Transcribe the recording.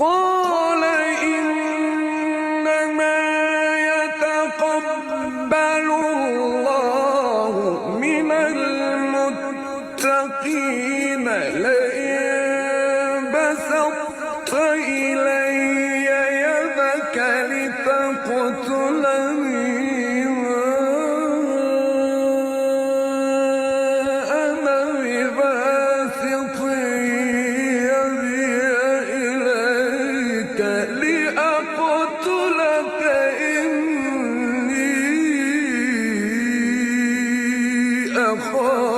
قال إنما يتقبل الله من المتقين لئن بسطت إلي يدك لتقتلني ما أنا بباسط يدي إليك لأقتلك إني أخاف